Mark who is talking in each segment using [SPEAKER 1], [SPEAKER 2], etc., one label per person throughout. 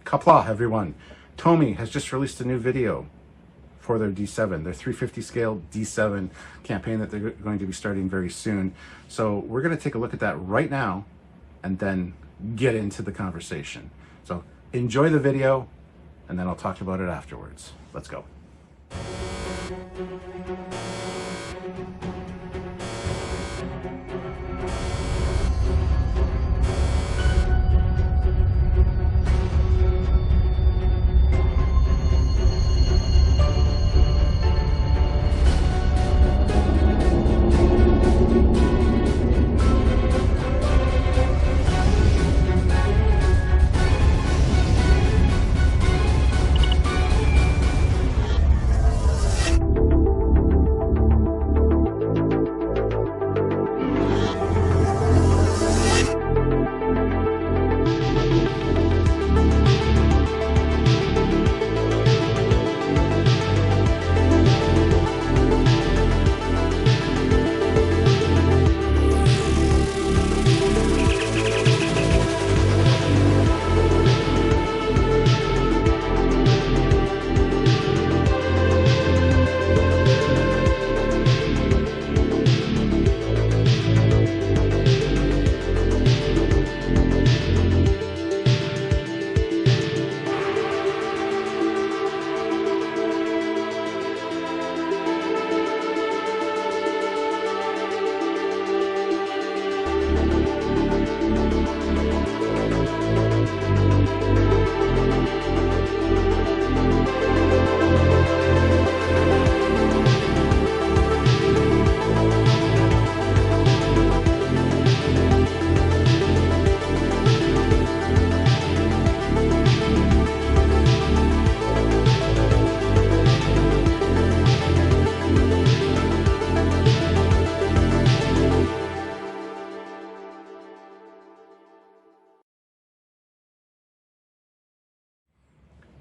[SPEAKER 1] Kapla, everyone. Tomy has just released a new video for their D7, their 350 scale D7 campaign that they're going to be starting very soon. So we're going to take a look at that right now and then get into the conversation. So enjoy the video and then I'll talk about it afterwards. Let's go.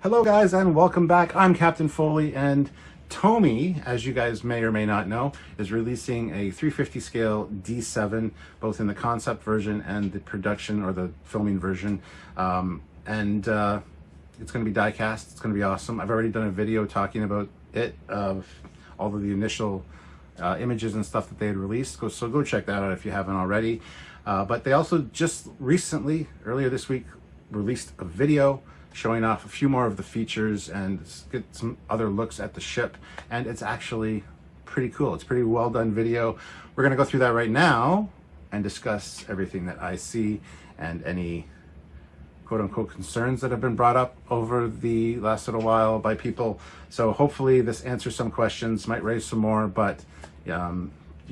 [SPEAKER 1] Hello guys and welcome back. I'm Captain Foley, and Tomy, as you guys may or may not know, is releasing a 350 scale D7, both in the concept version and the production or the filming version. It's going to be die cast. It's going to be awesome. I've already done a video talking about it, of all of the initial images and stuff that they had released. So go check that out if you haven't already. But they also just recently, earlier this week, released a video showing off a few more of the features and get some other looks at the ship, and it's actually pretty cool. It's a pretty well done video. We're going to go through that right now and discuss everything that I see and any quote-unquote concerns that have been brought up over the last little while by people. So hopefully this answers some questions, might raise some more, but you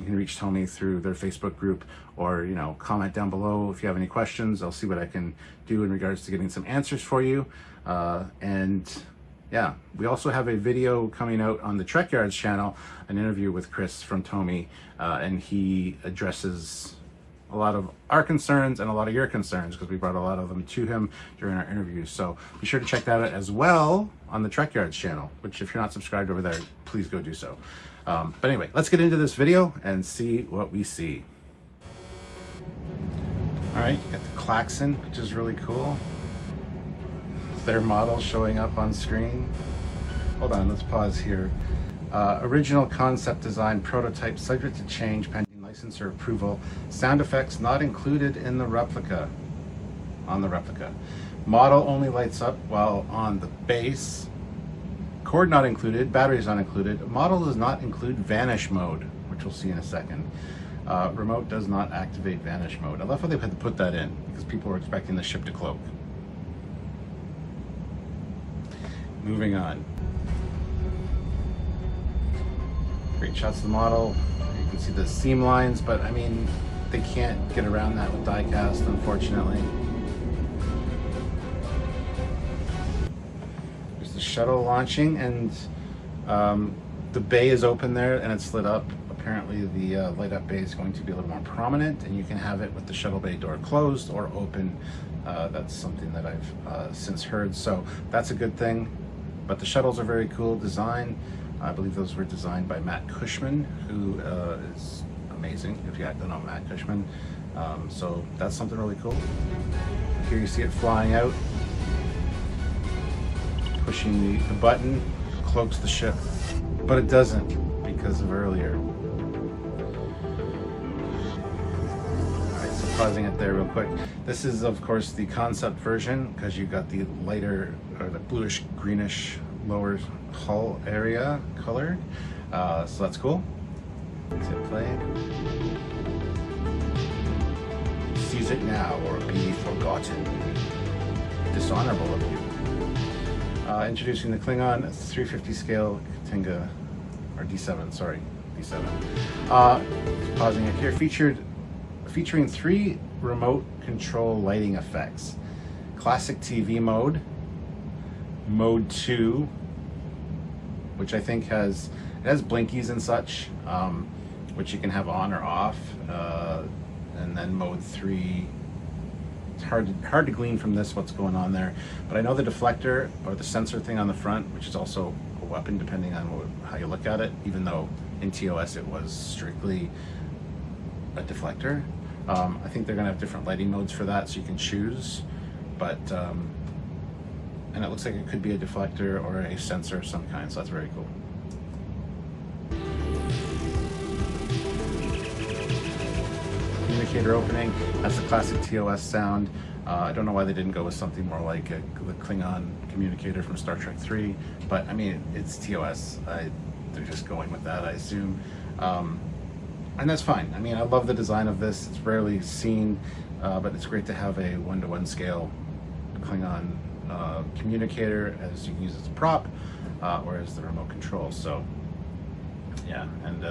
[SPEAKER 1] can reach Tomy through their Facebook group, or comment down below if you have any questions. I'll see what I can do in regards to getting some answers for you. And yeah, we also have a video coming out on the Trekyards channel, an interview with Chris from Tomy, and he addresses a lot of our concerns and a lot of your concerns, because we brought a lot of them to him during our interviews. So be sure to check that out as well on the Trekyards channel, which if you're not subscribed over there, please go do so. But anyway, let's get into this video and see what we see. All right, you got the klaxon, which is really cool. Their model showing up on screen. Hold on, let's pause here. Original concept design, prototype subject to change pending licensor approval. Sound effects not included in the replica. On the replica. Model only lights up while on the base. Cord not included, batteries not included. Model does not include vanish mode, which we'll see in a second. Remote does not activate vanish mode. I love how they had to put that in, because people were expecting the ship to cloak. Moving on. Great shots of the model. You can see the seam lines, but I mean, they can't get around that with die cast, unfortunately. There's the shuttle launching, and the bay is open there and it's lit up. Apparently the light up bay is going to be a little more prominent, and you can have it with the shuttle bay door closed or open. That's something that I've since heard, so that's a good thing. But the shuttles are very cool design. I believe those were designed by Matt Cushman, who is amazing, if you don't know Matt Cushman. So that's something really cool. Here you see it flying out. pushing the button cloaks the ship, but it doesn't because of earlier. Alright, so pausing it there real quick. This is of course the concept version because you got the lighter or the bluish greenish lower hull area colored. So that's cool. Let's hit play. Seize it now or be forgotten. Dishonorable of you. Introducing the Klingon 350 scale Tinga, or D7, sorry, D7. Pausing it here, featuring 3 remote control lighting effects. Classic TV mode, mode 2, which I think has blinkies and such, which you can have on or off, and then mode 3. It's hard to glean from this what's going on there, but I know the deflector or the sensor thing on the front, which is also a weapon depending on how you look at it, even though in TOS it was strictly a deflector. I think they're going to have different lighting modes for that, so you can choose, but and it looks like it could be a deflector or a sensor of some kind, so that's very cool. Communicator opening, that's the classic TOS sound. I don't know why they didn't go with something more like the Klingon communicator from Star Trek 3, but I mean, it's TOS. They're just going with that, I assume. And that's fine. I mean, I love the design of this. It's rarely seen, but it's great to have a 1-to-1 scale Klingon communicator, as you can use as a prop or as the remote control. So yeah, and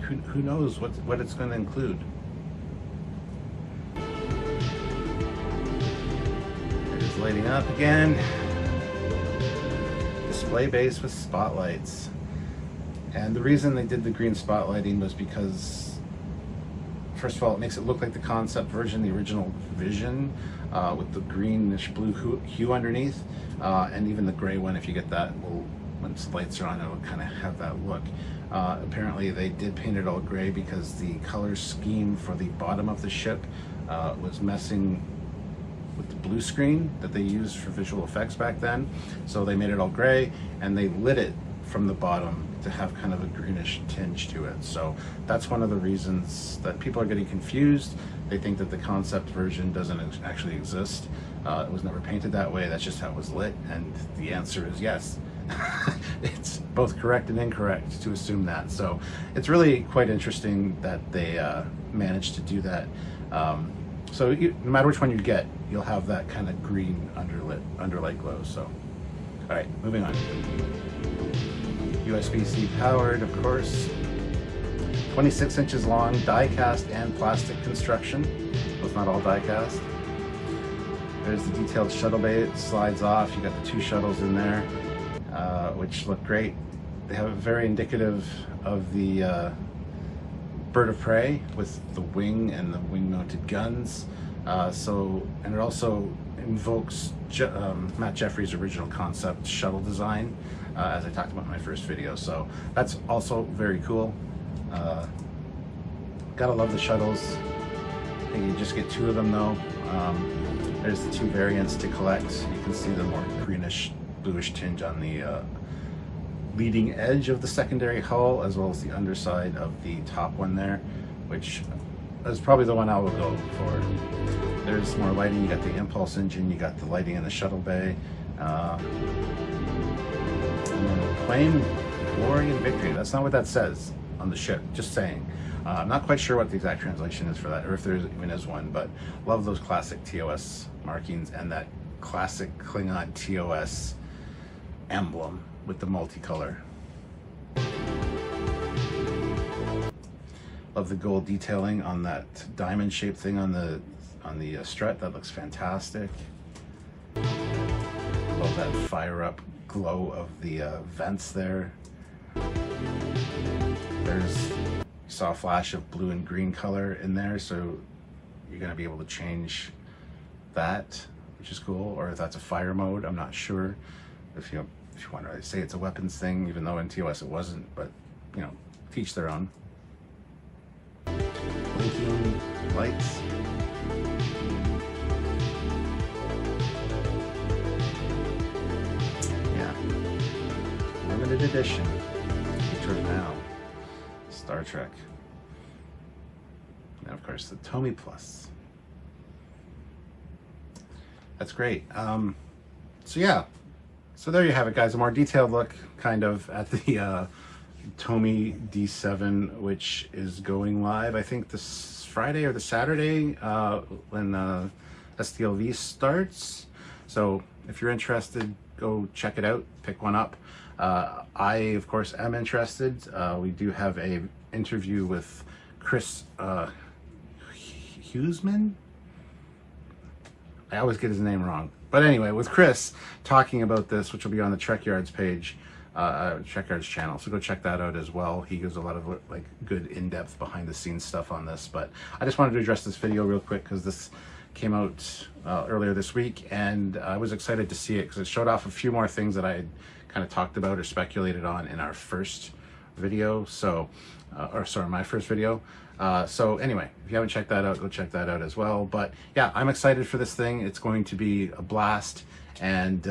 [SPEAKER 1] who knows what it's going to include. It is lighting up again. Display base with spotlights. And the reason they did the green spotlighting was because, first of all, it makes it look like the concept version, the original Vision, with the greenish blue hue underneath, and even the gray one, if you get that, will, once the lights are on, it'll kind of have that look. Apparently they did paint it all gray because the color scheme for the bottom of the ship was messing with the blue screen that they used for visual effects back then. So they made it all gray and they lit it from the bottom to have kind of a greenish tinge to it. So that's one of the reasons that people are getting confused. They think that the concept version doesn't actually exist. It was never painted that way. That's just how it was lit. And the answer is yes. It's both correct and incorrect to assume that. So it's really quite interesting that they managed to do that. So no matter which one you get, you'll have that kind of green underlight glow. So, all right, moving on. USB-C powered, of course. 26 inches long, die-cast and plastic construction. So it's not all die-cast. There's the detailed shuttle bay. It slides off. You got the 2 shuttles in there, which look great. They have it very indicative of the bird of prey with the wing and the wing-mounted guns. And it also invokes Matt Jeffries' original concept shuttle design, as I talked about in my first video. So that's also very cool. Gotta love the shuttles. I think you just get 2 of them though. There's the 2 variants to collect. You can see the more greenish, bluish tinge on the leading edge of the secondary hull, as well as the underside of the top one there, which is probably the one I will go for. There's more lighting. You got the impulse engine, you got the lighting in the shuttle bay. And then claim glory and victory. That's not what that says on the ship, just saying. I'm not quite sure what the exact translation is for that, or if there even is one, but love those classic TOS markings and that classic Klingon TOS emblem with the multicolor. Love the gold detailing on that diamond shaped thing on the strut. That looks fantastic. Love that fire up glow of the vents there. You saw a flash of blue and green color in there, so you're going to be able to change that, which is cool. Or if that's a fire mode, I'm not sure. If you want to say it's a weapons thing, even though in TOS it wasn't, but you know, teach their own. Blinking lights. edition. Featured now, Star Trek. And of course, the Tomy Plus. That's great. So yeah, so there you have it, guys. A more detailed look, kind of, at the Tomy D7, which is going live, I think, this Friday or the Saturday when STLV starts. So if you're interested, go check it out, pick one up. I, of course, am interested. We do have a interview with Chris Huseman. I always get his name wrong. But anyway, with Chris talking about this, which will be on the Trekyards page, Trekyards channel. So go check that out as well. He gives a lot of like good in-depth behind the scenes stuff on this. But I just wanted to address this video real quick because this came out earlier this week, and I was excited to see it because it showed off a few more things that I had kind of talked about or speculated on in our first video. So, or sorry, my first video. So anyway, if you haven't checked that out, go check that out as well. But yeah, I'm excited for this thing. It's going to be a blast, and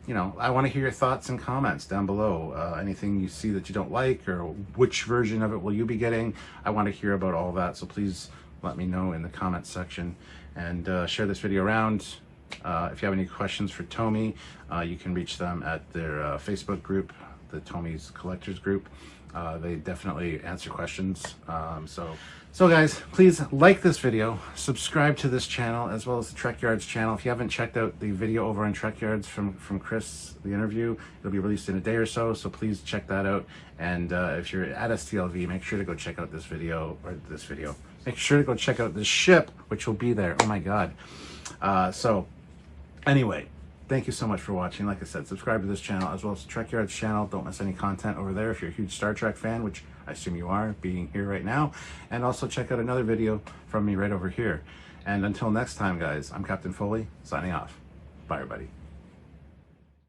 [SPEAKER 1] you know, I want to hear your thoughts and comments down below. Anything you see that you don't like, or which version of it will you be getting? I want to hear about all that, so please let me know in the comments section, and share this video around. If you have any questions for Tomy, you can reach them at their Facebook group, the Tomy's Collectors group. They definitely answer questions. So guys, please like this video, subscribe to this channel as well as the Trekyards channel. If you haven't checked out the video over on Trekyards from Chris, the interview, it'll be released in a day or so, so please check that out. And if you're at STLV, make sure to go check out this video, make sure to go check out this ship, which will be there. Oh my God. So anyway, thank you so much for watching. Like I said, subscribe to this channel as well as the Trekyards channel. Don't miss any content over there if you're a huge Star Trek fan, which I assume you are, being here right now. And also check out another video from me right over here. And until next time, guys, I'm Captain Foley, signing off. Bye, everybody.